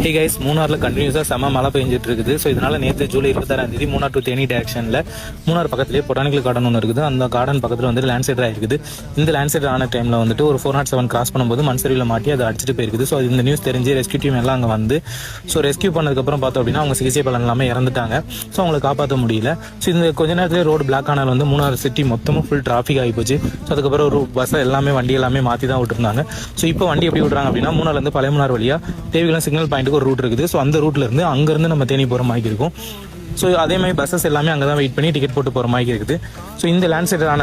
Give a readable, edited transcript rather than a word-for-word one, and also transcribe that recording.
Hey guys, மூணாரில் கண்டினியூஸாக செம மழை பெஞ்சிட்டு இருக்குது. ஸோ இதனால நேற்று ஜூலை 26 மூணார் டு தேனி டேரக்ஷனில் மூணார் பக்கத்துலேயே பொட்டானிக்கல் கார்டன் ஒன்று இருக்குது. அந்த கார்டன் பக்கத்தில் வந்துட்டு லேண்ட்ஸ்லைடர் ஆயிருக்குது. இந்த லேண்ட்ஸ்லைடர் ஆன டைமில் வந்துட்டு ஒரு 407 கிராஸ் பண்ணும்போது மண்சரிவில் மாட்டி அதை அடிச்சிட்டு போயிருக்குது. ஸோ இந்த நியூஸ் தெரிஞ்சு ரெஸ்கியூ டீம் எல்லாம் அங்கே வந்து ரெஸ்கியூ பண்ணதுக்கப்புறம் பார்த்தோம் அப்படின்னா அவங்க சிகிச்சை பலன் எல்லாமே இறந்துட்டாங்க. ஸோ அவங்களை காப்பாற்ற முடியல. ஸோ இந்த கொஞ்ச நேரத்தில் ரோடு பிளாக் ஆனால் வந்து மூணார் சிட்டி மொத்தமும் ஃபுல் டிராஃபிக் ஆகி போச்சு. ஸோ அதுக்கப்புறம் ஒரு பஸ் எல்லாமே வண்டி எல்லாமே மாற்றி தான் விட்டுருந்தாங்க. ஸோ இப்போ வண்டி எப்படி விட்றாங்க அப்படின்னா மூணார்லேருந்து பழைய மூணார் வழியாக தேவிகுளம் சிக்னல் பாயிண்ட்டுக்கு ஒரு ரூட் இருக்குது. ஸோ அந்த ரூட்ல இருந்து அங்கேருந்து நம்ம தேனி போகிற மாதிரி இருக்கும். ஸோ அதே மாதிரி பஸ்ஸஸ் எல்லாமே அங்கே தான் வெயிட் பண்ணி டிக்கெட் போட்டு போகிற மாதிரி இருக்குது. ஸோ இந்த லேண்ட்ஸ்லைடர் ஆன